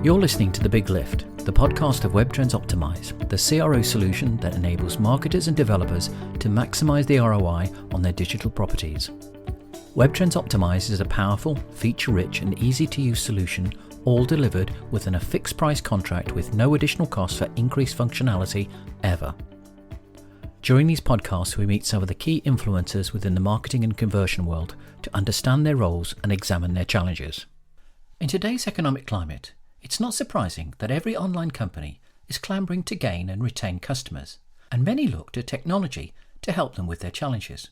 You're listening to The Big Lift, the podcast of Web Trends Optimize, the CRO solution that enables marketers and developers to maximize the ROI on their digital properties. Web Trends Optimize is a powerful, feature-rich and easy-to-use solution, all delivered within a fixed-price contract with no additional cost for increased functionality ever. During these podcasts, we meet some of the key influencers within the marketing and conversion world to understand their roles and examine their challenges. In today's economic climate, it's not surprising that every online company is clambering to gain and retain customers, and many look to technology to help them with their challenges.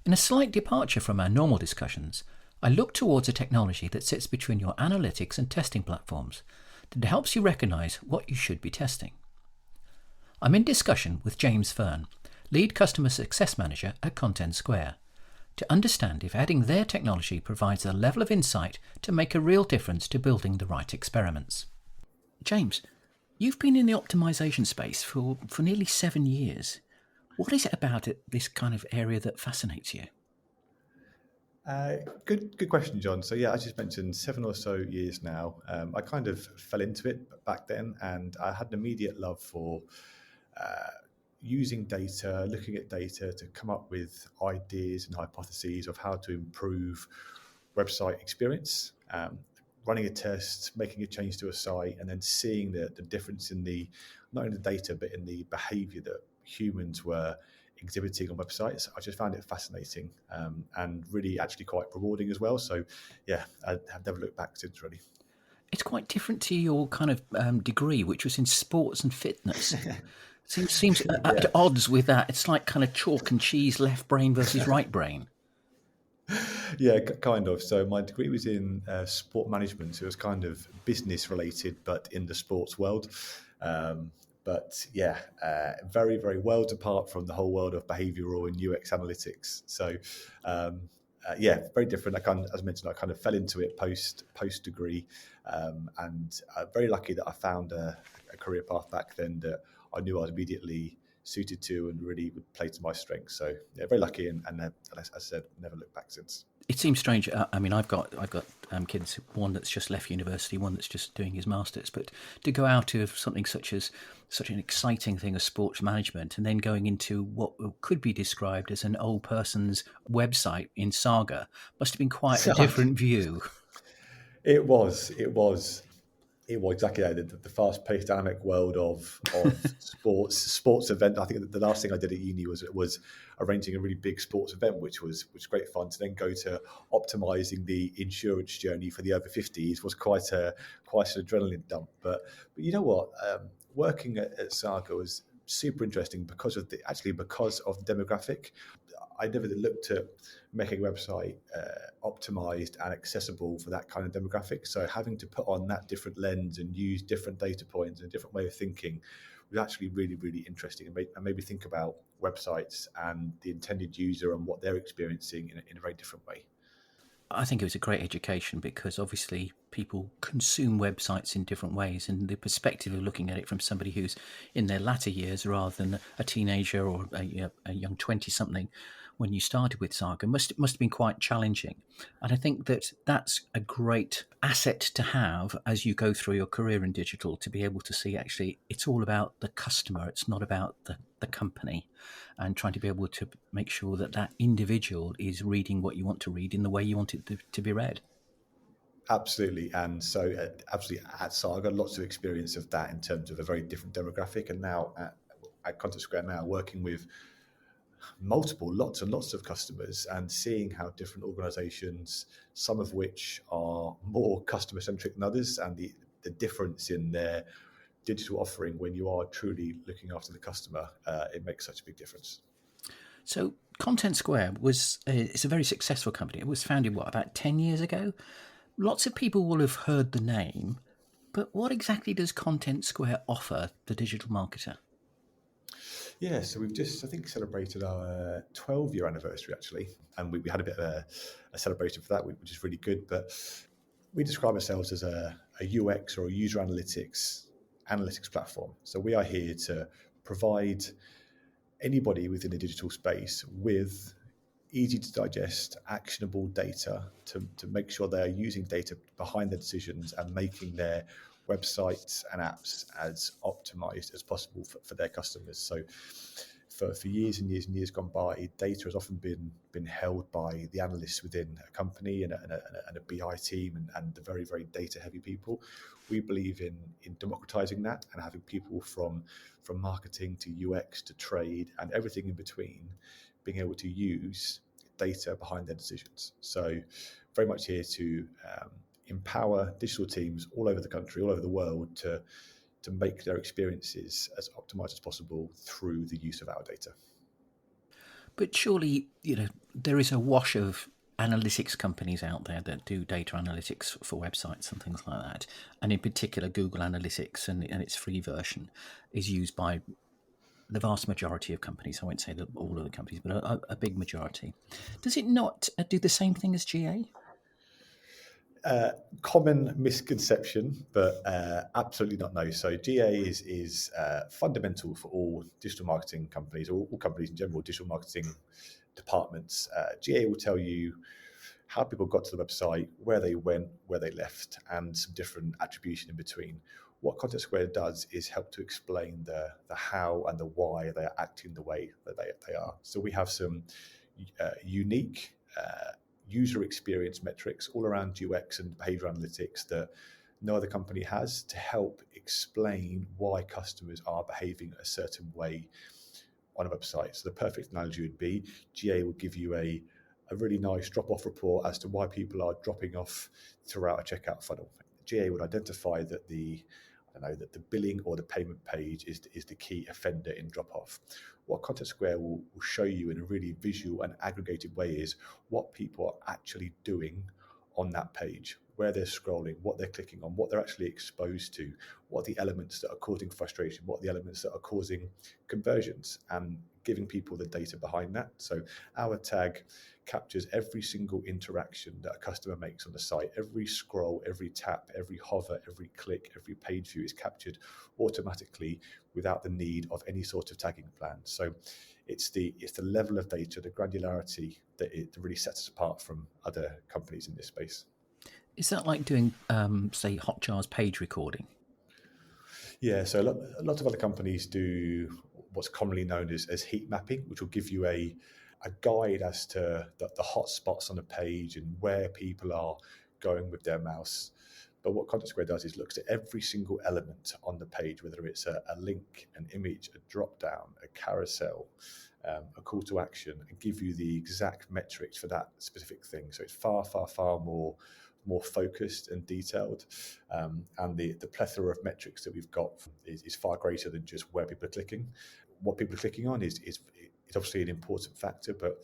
In a slight departure from our normal discussions, I look towards a technology that sits between your analytics and testing platforms that helps you recognise what you should be testing. I'm in discussion with James Fearne, Lead Customer Success Manager at Contentsquare, to understand if adding their technology provides a level of insight to make a real difference to building the right experiments. James, you've been in the optimisation space for nearly 7 years. What is it about this kind of area that fascinates you? Good question, John. So yeah, I just mentioned 7 or so years now. I kind of fell into it back then, and I had an immediate love for using data, looking at data to come up with ideas and hypotheses of how to improve website experience, running a test, making a change to a site, and then seeing the difference in not in the data, but in the behavior that humans were exhibiting on websites. I just found it fascinating and really actually quite rewarding as well. So yeah, I have never looked back since, really. It's quite different to your kind of degree, which was in sports and fitness. Seems at odds with that. It's like kind of chalk and cheese, left brain versus right brain. Yeah, kind of. So my degree was in sport management. So it was kind of business related, but in the sports world. But yeah, very, very worlds apart from the whole world of behavioural and UX analytics. So yeah, very different. As I mentioned, I kind of fell into it post degree, and very lucky that I found a career path back then that I knew I was immediately suited to and really would play to my strengths. So yeah, very lucky, and as I said, never looked back since. It seems strange. I mean, I've got kids. One that's just left university, one that's just doing his masters. But to go out of something such an exciting thing as sports management, and then going into what could be described as an old person's website in Saga, must have been quite a different view. It was exactly that. The fast-paced, dynamic world of sports event. I think the last thing I did at uni was arranging a really big sports event, which was great fun. To then go to optimizing the insurance journey for the over 50s was quite an adrenaline dump. But you know what? Working at Saga was super interesting because of the demographic. I never looked at making a website optimized and accessible for that kind of demographic. So having to put on that different lens and use different data points and a different way of thinking was actually really, really interesting, and made me think about websites and the intended user and what they're experiencing in a very different way. I think it was a great education because obviously people consume websites in different ways, and the perspective of looking at it from somebody who's in their latter years rather than a teenager or a young 20-something when you started with Saga must have been quite challenging. And I think that's a great asset to have as you go through your career in digital, to be able to see actually it's all about the customer, it's not about the company, and trying to be able to make sure that individual is reading what you want to read in the way you want it to be read. Absolutely. And so absolutely at Saga, lots of experience of that in terms of a very different demographic. And now at Contentsquare now, working with lots and lots of customers and seeing how different organizations, some of which are more customer centric than others, and the difference in their digital offering when you are truly looking after the customer, it makes such a big difference. So Contentsquare it's a very successful company. It was founded, about 10 years ago? Lots of people will have heard the name, but what exactly does Contentsquare offer the digital marketer? Yeah, so we've just, I think, celebrated our 12-year anniversary, actually, and we had a bit of a celebration for that, which is really good. But we describe ourselves as a UX or a user analytics platform. So we are here to provide anybody within the digital space with easy to digest, actionable data to make sure they are using data behind their decisions and making their websites and apps as optimized as possible for their customers. So for years and years and years gone by, data has often been held by the analysts within a company and a BI team and the very, very data heavy people. We believe in democratizing that and having people from marketing to UX to trade and everything in between being able to use data behind their decisions. So very much here to empower digital teams all over the country, all over the world to make their experiences as optimized as possible through the use of our data. But surely, there is a wash of analytics companies out there that do data analytics for websites and things like that. And in particular, Google Analytics and its free version is used by the vast majority of companies. I won't say that all of the companies, but a big majority. Does it not do the same thing as GA? Common misconception, but absolutely not no. So GA is fundamental for all digital marketing companies, or all companies in general, digital marketing departments. GA will tell you how people got to the website, where they went, where they left, and some different attribution in between. What Contentsquare does is help to explain the how and the why they are acting the way that they are. So we have some unique user experience metrics all around UX and behavior analytics that no other company has to help explain why customers are behaving a certain way on a website. So the perfect analogy would be GA will give you a really nice drop-off report as to why people are dropping off throughout a checkout funnel. GA would identify that the billing or the payment page is the key offender in drop-off. What Contentsquare will show you in a really visual and aggregated way is what people are actually doing on that page, where they're scrolling, what they're clicking on, what they're actually exposed to, what are the elements that are causing frustration, what are the elements that are causing conversions, and giving people the data behind that. So our tag captures every single interaction that a customer makes on the site. Every scroll, every tap, every hover, every click, every page view is captured automatically without the need of any sort of tagging plan. So it's the level of data, the granularity that it really sets us apart from other companies in this space. Is that like doing, say, Hotjar's page recording? Yeah, so a lot of other companies do what's commonly known as heat mapping, which will give you a guide as to the hot spots on a page and where people are going with their mouse. But what Contentsquare does is looks at every single element on the page, whether it's a link, an image, a drop down, a carousel, a call to action, and give you the exact metrics for that specific thing. So it's far, far, far more focused and detailed, and the plethora of metrics that we've got is far greater than just where people are clicking. What people are clicking on is obviously an important factor, but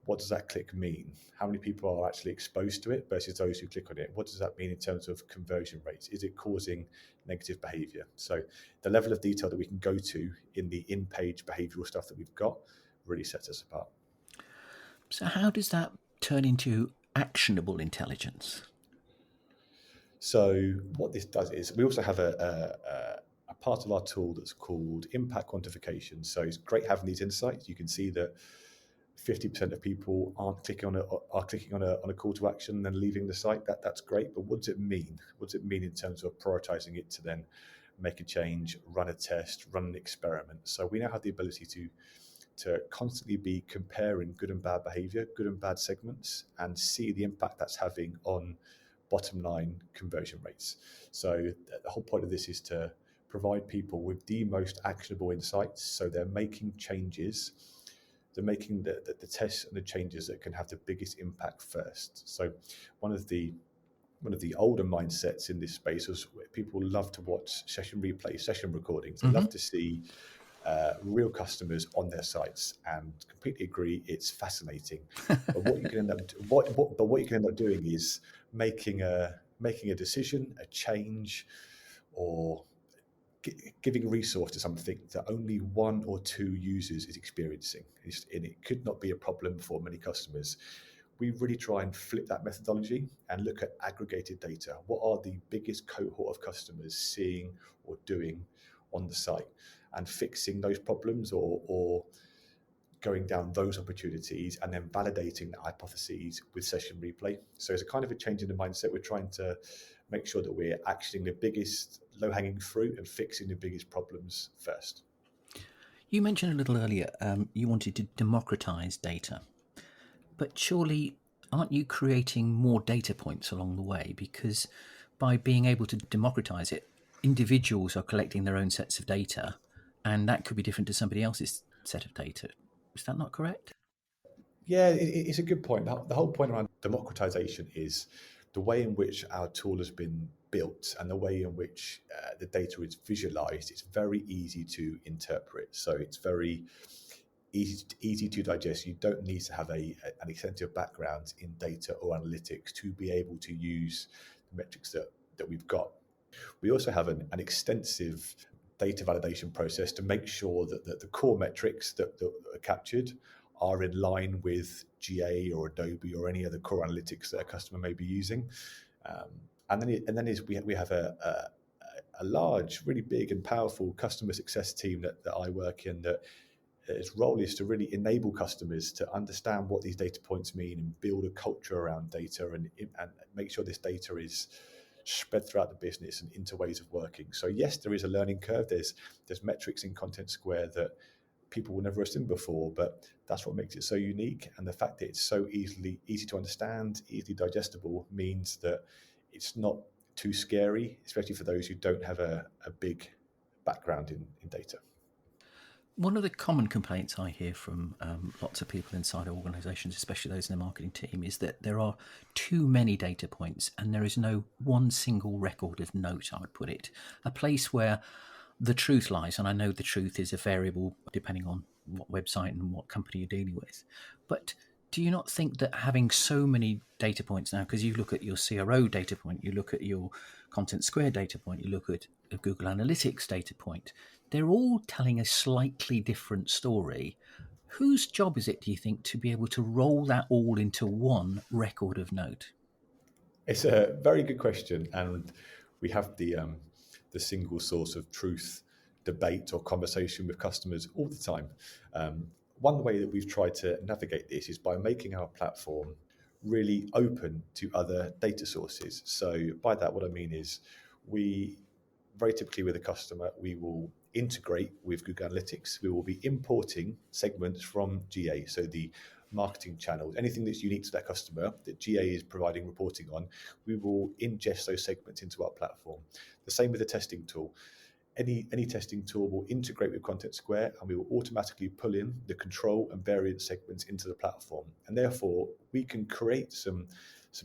what does that click mean? How many people are actually exposed to it versus those who click on it? What does that mean in terms of conversion rates? Is it causing negative behavior? So the level of detail that we can go to in the in-page behavioral stuff that we've got really sets us apart. So how does that turn into actionable intelligence? So what this does is we also have a part of our tool that's called impact quantification. So it's great having these insights. You can see that 50% of people are clicking on a call to action and then leaving the site. That's great, but what does it mean? What does it mean in terms of prioritizing it to then make a change, run a test, run an experiment? So we now have the ability to constantly be comparing good and bad behavior, good and bad segments, and see the impact that's having on bottom line conversion rates. So the whole point of this is to provide people with the most actionable insights, so they're making changes. They're making the tests and the changes that can have the biggest impact first. So one of the older mindsets in this space was people love to watch session replays, session recordings. They love to see real customers on their sites, and completely agree, it's fascinating. But what you can end up doing is making a decision, a change, or giving resource to something that only one or two users is experiencing, and it could not be a problem for many customers. We really try and flip that methodology and look at aggregated data. What are the biggest cohort of customers seeing or doing on the site, and fixing those problems or going down those opportunities and then validating the hypotheses with session replay. So it's a kind of a change in the mindset. We're trying to make sure that we're actioning the biggest low-hanging fruit and fixing the biggest problems first. You mentioned a little earlier you wanted to democratize data, but surely aren't you creating more data points along the way? Because by being able to democratize it, individuals are collecting their own sets of data, and that could be different to somebody else's set of data. Is that not correct? Yeah, it's a good point. The whole point around democratization is the way in which our tool has been built and the way in which the data is visualized. It's very easy to interpret. So it's very easy to digest. You don't need to have an extensive background in data or analytics to be able to use the metrics that we've got. We also have an extensive data validation process to make sure that the core metrics that are captured are in line with GA or Adobe or any other core analytics that a customer may be using. And then we have a large, really big and powerful customer success team that I work in, that its role is to really enable customers to understand what these data points mean and build a culture around data and make sure this data is spread throughout the business and into ways of working. So yes, there is a learning curve. There's metrics in Contentsquare that people will never have seen before, but that's what makes it so unique. And the fact that it's so easy to understand, easily digestible, means that it's not too scary, especially for those who don't have a big background in data. One of the common complaints I hear from lots of people inside organisations, especially those in the marketing team, is that there are too many data points and there is no one single record of note, I would put it. A place where the truth lies, and I know the truth is a variable depending on what website and what company you're dealing with. But do you not think that having so many data points now, because you look at your CRO data point, you look at your Contentsquare data point, you look at a Google Analytics data point, they're all telling a slightly different story. Whose job is it, do you think, to be able to roll that all into one record of note? It's a very good question, and we have the single source of truth debate or conversation with customers all the time. One way that we've tried to navigate this is by making our platform really open to other data sources. So by that, what I mean is we very typically with a customer, we will integrate with Google Analytics. We will be importing segments from GA, so the marketing channels, anything that's unique to that customer that GA is providing reporting on, we will ingest those segments into our platform. The same with the testing tool. Any testing tool will integrate with Contentsquare, and we will automatically pull in the control and variant segments into the platform. And therefore, we can create some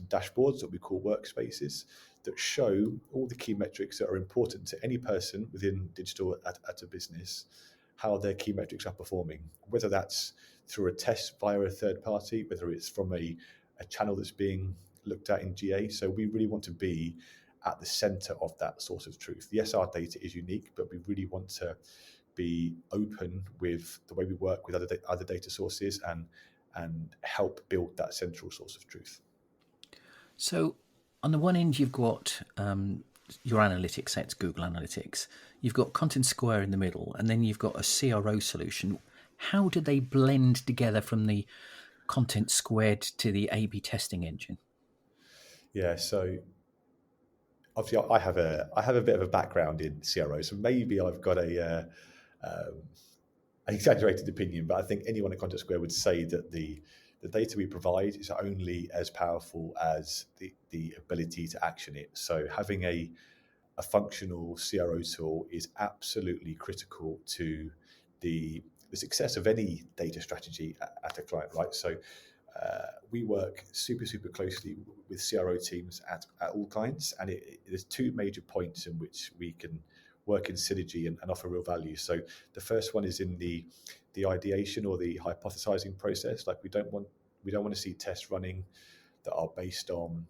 dashboards that we call workspaces that show all the key metrics that are important to any person within digital at a business, how their key metrics are performing, whether that's through a test via a third party, whether it's from a channel that's being looked at in GA. So we really want to be at the center of that source of truth. Yes, our data is unique, but we really want to be open with the way we work with other data sources and help build that central source of truth. So on the one end, you've got your analytics, that's Google Analytics. You've got Contentsquare in the middle, and then you've got a CRO solution. How do they blend together from the Contentsquare to the A/B testing engine? Yeah, so obviously I have a bit of a background in CRO, so maybe I've got an exaggerated opinion, but I think anyone at Contentsquare would say that the data we provide is only as powerful as the ability to action it. So having a functional CRO tool is absolutely critical to the success of any data strategy at a client, right? So we work super closely with CRO teams at all clients, and there's two major points in which we can work in synergy and offer real value. So the first one is in the ideation or the hypothesizing process. Like we don't want to see tests running that are based on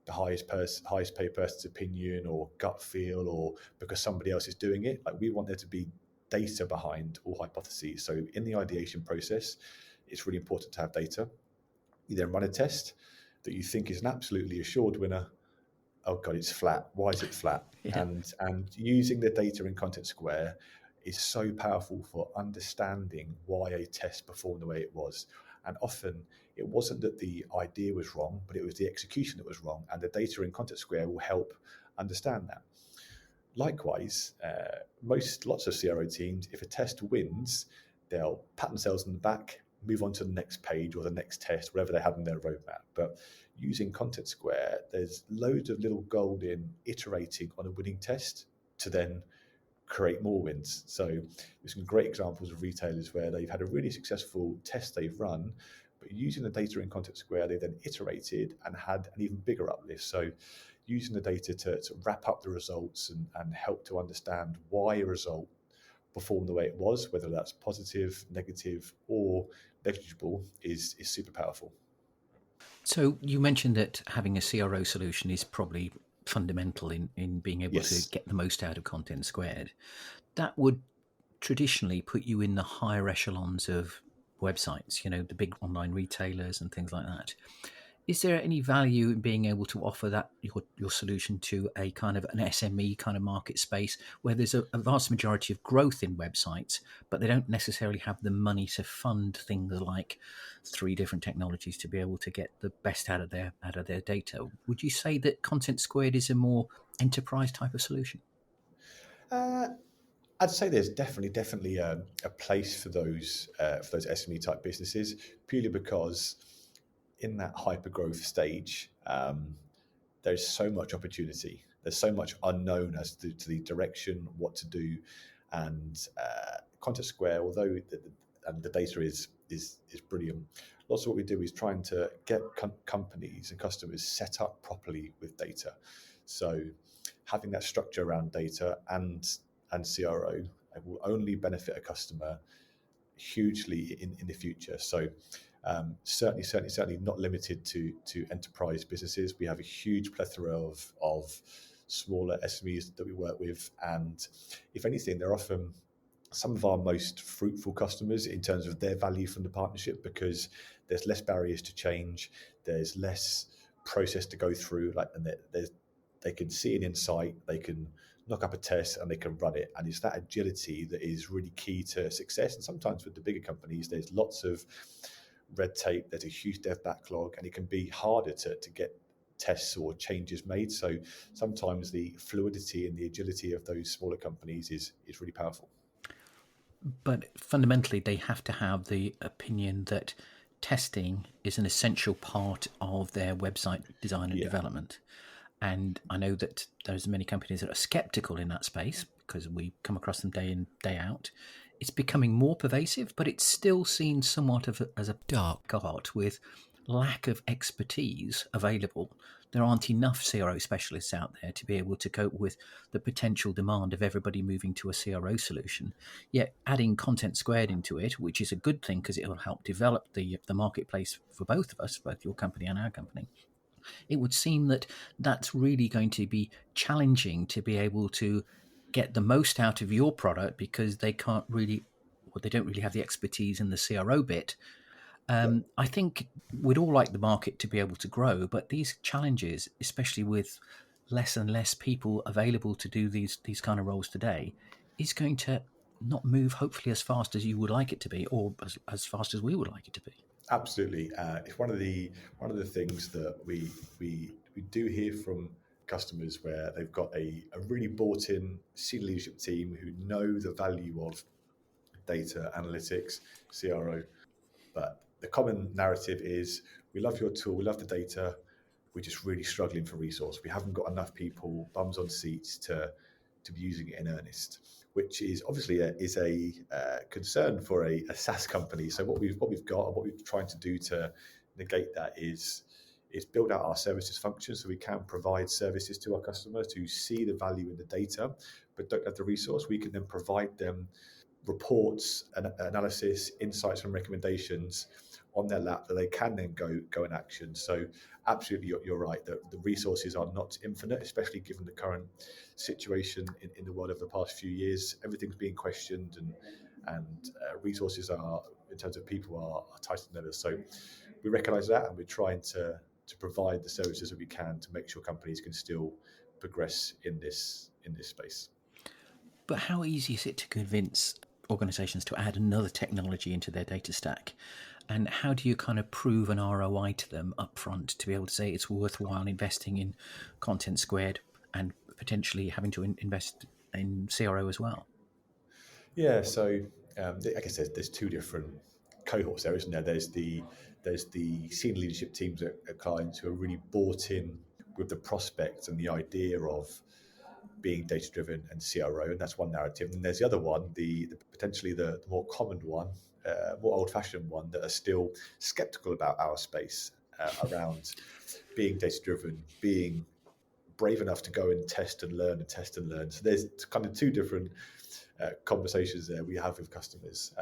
the highest paid person's opinion or gut feel or because somebody else is doing it. Like we want there to be data behind all hypotheses. So in the ideation process, it's really important to have data. You then run a test that you think is an absolutely assured winner. Oh God, it's flat. Why is it flat? Yeah. And using the data in Contentsquare is so powerful for understanding why a test performed the way it was. And often it wasn't that the idea was wrong, but it was the execution that was wrong. And the data in Contentsquare will help understand that. Likewise, lots of CRO teams, if a test wins, they'll pat themselves on the back, move on to the next page or the next test, whatever they have in their roadmap. But using Contentsquare, there's loads of little gold in iterating on a winning test to then create more wins. So there's some great examples of retailers where they've had a really successful test they've run, but using the data in Contentsquare, they then iterated and had an even bigger uplift. So using the data to wrap up the results and help to understand why a result performed the way it was, whether that's positive, negative, or negligible, is super powerful. So you mentioned that having a CRO solution is probably fundamental in being able to get the most out of Contentsquare. That would traditionally put you in the higher echelons of websites, the big online retailers and things like that. Is there any value in being able to offer that your solution to a kind of an SME kind of market space where there's a vast majority of growth in websites, but they don't necessarily have the money to fund things like 3 different technologies to be able to get the best out of their data? Would you say that Contentsquare is a more enterprise type of solution? I'd say there's definitely a place for those SME type businesses, purely because in that hyper growth stage, there's so much opportunity. There's so much unknown as to the direction, what to do, and Contentsquare, although the data is brilliant. Lots of what we do is trying to get companies and customers set up properly with data. So having that structure around data and CRO will only benefit a customer hugely in the future. So certainly not limited to enterprise businesses. We have a huge plethora of smaller SMEs that we work with, and if anything, they're often some of our most fruitful customers in terms of their value from the partnership, because there's less barriers to change, there's less process to go through, and they can see an insight, they can knock up a test and they can run it. And it's that agility that is really key to success. And sometimes with the bigger companies, there's lots of red tape, there's a huge dev backlog, and it can be harder to get tests or changes made. So sometimes the fluidity and the agility of those smaller companies is really powerful. But fundamentally, they have to have the opinion that testing is an essential part of their website design and development. And I know that there's many companies that are skeptical in that space because we come across them day in, day out. It's becoming more pervasive, but it's still seen somewhat as a dark art with lack of expertise available. There aren't enough CRO specialists out there to be able to cope with the potential demand of everybody moving to a CRO solution. Yet adding Contentsquare into it, which is a good thing because it will help develop the marketplace for both of us, both your company and our company, it would seem that that's really going to be challenging to be able to get the most out of your product because they can't really, or they don't really have the expertise in the CRO bit. I think we'd all like the market to be able to grow, but these challenges, especially with less and less people available to do these kind of roles today, is going to not move hopefully as fast as you would like it to be, or as fast as we would like it to be. Absolutely, it's one of the things that we do hear from customers where they've got a really bought in senior leadership team who know the value of data analytics, CRO, but the common narrative is we love your tool, we love the data, we're just really struggling for resource. We haven't got enough people, bums on seats to be using it in earnest, which is obviously a concern for a SaaS company. So what we've got and what we're trying to do to negate that is build out our services function so we can provide services to our customers who see the value in the data but don't have the resource. We can then provide them reports and analysis, insights and recommendations on their lap that they can then go in action. So absolutely, you're right that the resources are not infinite, especially given the current situation in the world over the past few years. Everything's being questioned and resources are, in terms of people, are tighter than ever. So we recognise that, and we're trying to provide the services that we can to make sure companies can still progress in this space. But how easy is it to convince organisations to add another technology into their data stack? And how do you kind of prove an ROI to them upfront to be able to say it's worthwhile investing in Contentsquare and potentially having to invest in CRO as well? Yeah, so I guess there's two different cohorts there, isn't there? There's the senior leadership teams at clients who are really bought in with the prospect and the idea of being data driven and CRO, and that's one narrative. And there's the other one, the potentially the more common one, more old fashioned one, that are still skeptical about our space around being data driven, being brave enough to go and test and learn and test and learn. So there's kind of two different conversations there we have with customers.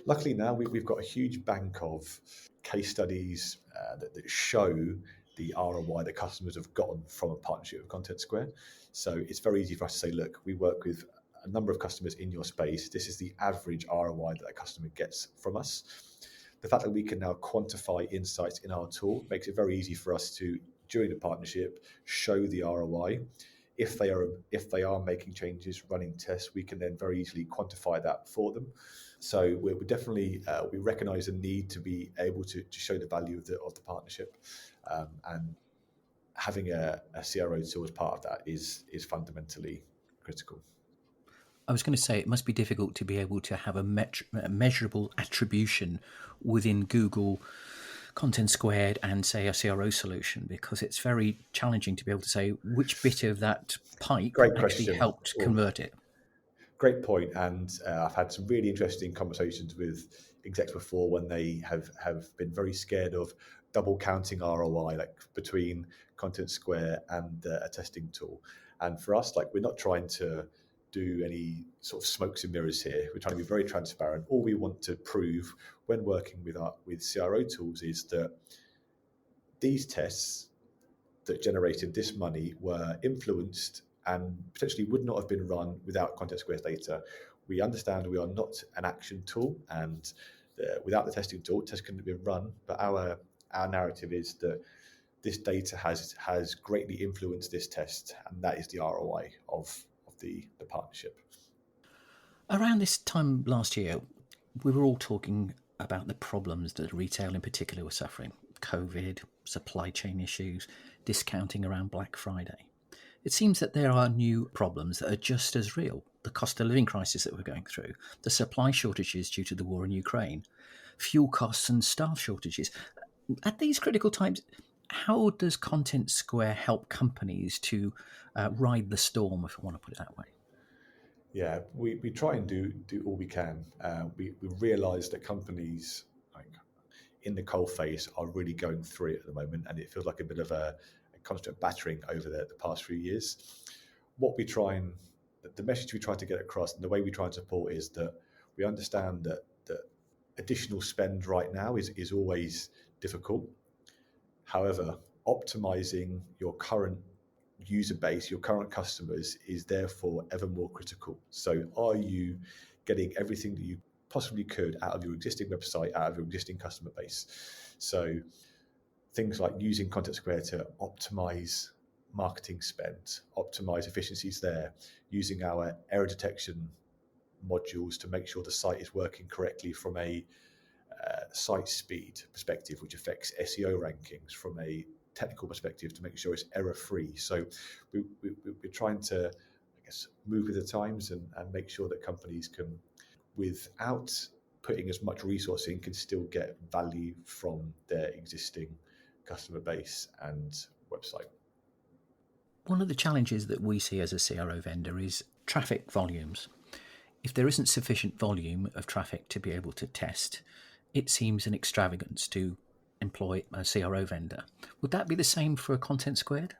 Luckily now we've got a huge bank of case studies that show the ROI that customers have gotten from a partnership with Contentsquare. So it's very easy for us to say, look, we work with a number of customers in your space. This is the average ROI that a customer gets from us. The fact that we can now quantify insights in our tool makes it very easy for us to, during the partnership, show the ROI. If they are making changes, running tests, we can then very easily quantify that for them. So we're definitely we recognise the need to be able to show the value of the partnership, and having a CRO tool as part of that is fundamentally critical. I was going to say it must be difficult to be able to have a measurable attribution within Google Content Squared and say a CRO solution, because it's very challenging to be able to say which bit of that pipe Great actually question. helped convert it. Great point. And I've had some really interesting conversations with execs before when they have been very scared of double counting ROI, like between Contentsquare and a testing tool. And for us, like, we're not trying to do any sort of smokes and mirrors here. We're trying to be very transparent. All we want to prove when working with CRO tools is that these tests that generated this money were influenced and potentially would not have been run without Contentsquare's data. We understand we are not an action tool, and without the testing tool, tests couldn't have been run. But our narrative is that this data has greatly influenced this test, and that is the ROI of the partnership. Around this time last year, we were all talking about the problems that retail in particular were suffering: COVID, supply chain issues, discounting around Black Friday. It seems that there are new problems that are just as real: the cost of living crisis that we're going through, the supply shortages due to the war in Ukraine, fuel costs and staff shortages. At these critical times, how does Contentsquare help companies to ride the storm, if I want to put it that way? Yeah, we try and do all we can. We realise that companies, like, in the coal face, are really going through it at the moment, and it feels like a bit of a constant battering over the past few years. The message we try to get across, and the way we try and support, is that we understand that additional spend right now is always difficult. However, optimizing your current user base, your current customers, is therefore ever more critical. So are you getting everything that you possibly could out of your existing website, out of your existing customer base? So things like using Contentsquare to optimize marketing spend, optimize efficiencies there, using our error detection modules to make sure the site is working correctly from a site speed perspective, which affects SEO rankings, from a technical perspective to make sure it's error free. So we're trying to, I guess, move with the times and make sure that companies can, without putting as much resource in, can still get value from their existing customer base and website. One of the challenges that we see as a CRO vendor is traffic volumes. If there isn't sufficient volume of traffic to be able to test, it seems an extravagance to employ a CRO vendor. Would that be the same for a Contentsquare?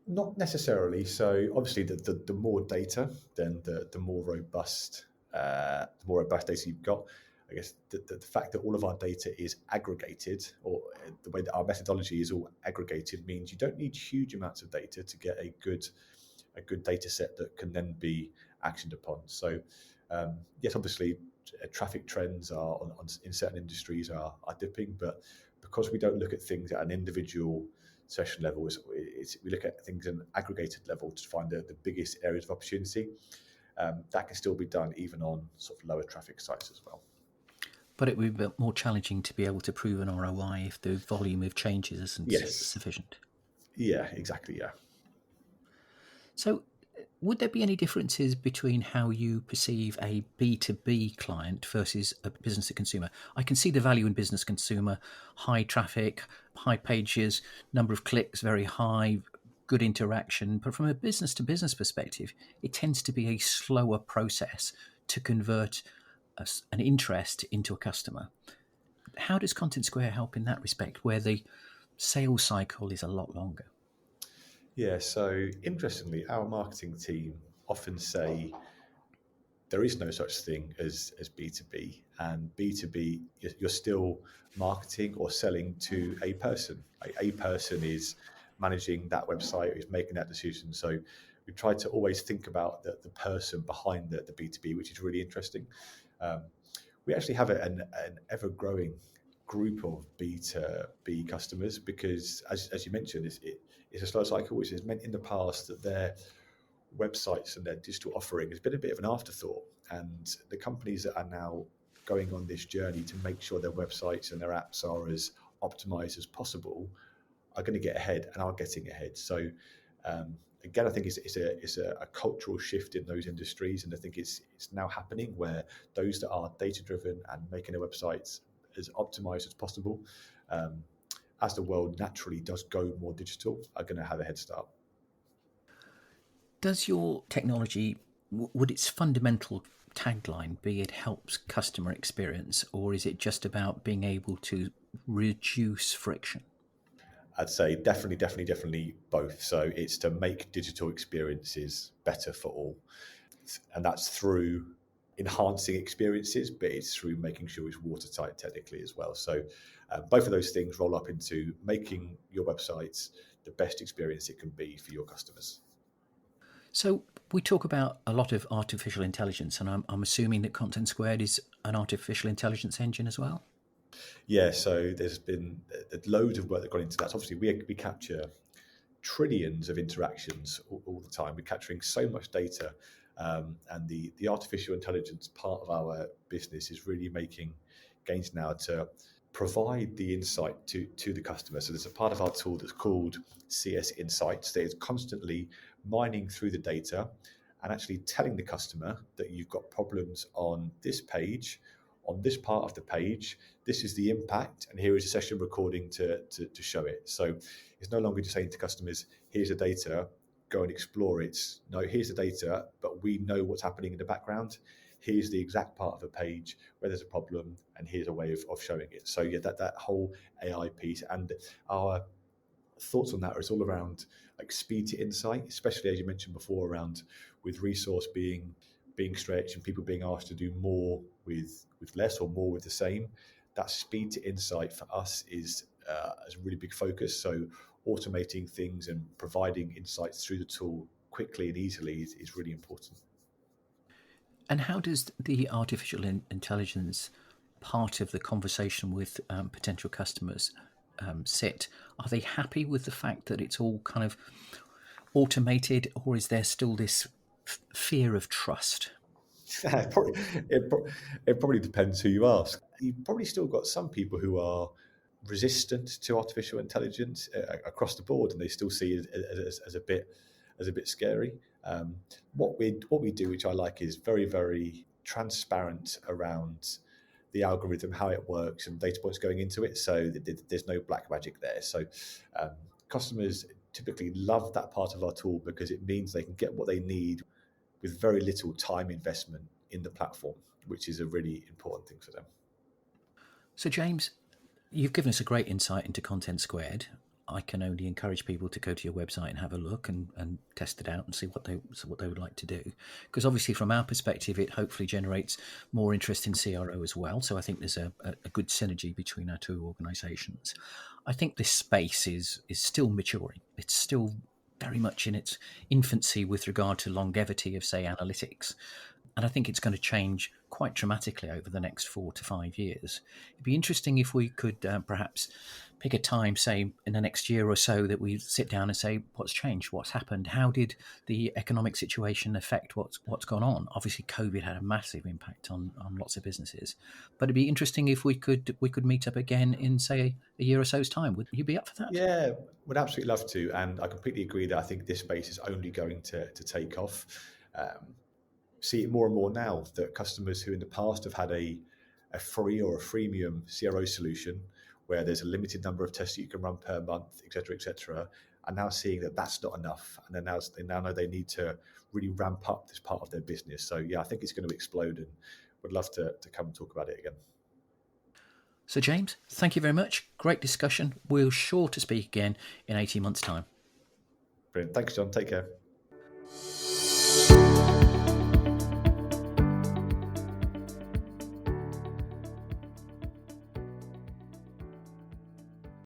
Not necessarily. So obviously, the more data, then the more robust data you've got. I guess the fact that all of our data is aggregated, or the way that our methodology is all aggregated, means you don't need huge amounts of data to get a good data set that can then be actioned upon. So yes, obviously, traffic trends in certain industries are dipping, but because we don't look at things at an individual session level. We look at things in aggregated level to find the biggest areas of opportunity. That can still be done even on sort of lower traffic sites as well. But it would be a bit more challenging to be able to prove an ROI if the volume of changes isn't sufficient. Yeah, exactly. Yeah. So would there be any differences between how you perceive a B2B client versus a business to consumer? I can see the value in business consumer, high traffic, high pages, number of clicks very high, good interaction. But from a business to business perspective, it tends to be a slower process to convert an interest into a customer. How does Contentsquare help in that respect, where the sales cycle is a lot longer? Yeah, so interestingly, our marketing team often say there is no such thing as B2B, and B2B, you're still marketing or selling to a person. A person is managing that website, is making that decision. So we try to always think about the person behind the B2B, which is really interesting. We actually have an ever-growing group of B2B customers because, as you mentioned, it's a slow cycle, which has meant in the past that their websites and their digital offering has been a bit of an afterthought. And the companies that are now going on this journey to make sure their websites and their apps are as optimized as possible are going to get ahead and are getting ahead. So again, I think it's a cultural shift in those industries, and I think it's now happening where those that are data driven and making their websites as optimized as possible, as the world naturally does go more digital, are going to have a head start. Does your technology, would its fundamental tagline be it helps customer experience, or is it just about being able to reduce friction? I'd say definitely both. So it's to make digital experiences better for all. And that's through enhancing experiences, but it's through making sure it's watertight technically as well. So both of those things roll up into making your websites the best experience it can be for your customers. So we talk about a lot of artificial intelligence, and I'm assuming that Contentsquare is an artificial intelligence engine as well? Yeah, so there's been loads of work that gone into that. Obviously, we capture trillions of interactions all the time. We're capturing so much data, and the artificial intelligence part of our business is really making gains now to provide the insight to the customer. So there's a part of our tool that's called CS Insights that is constantly mining through the data and actually telling the customer that you've got problems on this page, on this part of the page, this is the impact, and here is a session recording to show it. So it's no longer just saying to customers, here's the data, go and explore it. No, here's the data, but we know what's happening in the background. Here's the exact part of the page where there's a problem, and here's a way of showing it. So yeah, that whole AI piece, and our thoughts on that is all around like speed to insight, especially as you mentioned before, around with resource being stretched and people being asked to do more with less or more with the same. That speed to insight for us is a really big focus. So automating things and providing insights through the tool quickly and easily is really important. And how does the artificial intelligence part of the conversation with potential customers sit? Are they happy with the fact that it's all kind of automated, or is there still this fear of trust? it, probably, it probably depends who you ask. You've probably still got some people who are resistant to artificial intelligence across the board, and they still see it as a bit scary. What we do, which I like, is very, very transparent around the algorithm, how it works, and data points going into it. So there's no black magic there. So customers typically love that part of our tool because it means they can get what they need with very little time investment in the platform, which is a really important thing for them. So, James, you've given us a great insight into Contentsquare. I can only encourage people to go to your website and have a look and test it out and see what they would like to do. Because obviously, from our perspective, it hopefully generates more interest in CRO as well. So I think there's a good synergy between our two organisations. I think this space is still maturing. It's still very much in its infancy with regard to longevity of, say, analytics. And I think it's going to change quite dramatically over the next 4 to 5 years. It'd be interesting if we could perhaps pick a time, say in the next year or so, that we sit down and say, what's changed, what's happened, how did the economic situation affect what's gone on. Obviously, COVID had a massive impact on lots of businesses, but it'd be interesting if we could meet up again in, say, a year or so's time. Would you be up for that? Yeah, would absolutely love to, and I completely agree that I think this space is only going to take off. Um, See it more and more now that customers who in the past have had a free or a freemium CRO solution where there's a limited number of tests that you can run per month, et cetera, are now seeing that that's not enough. And they now know they need to really ramp up this part of their business. So yeah, I think it's going to explode and would love to come and talk about it again. So, James, thank you very much. Great discussion. We're sure to speak again in 18 months' time. Brilliant. Thanks, John. Take care.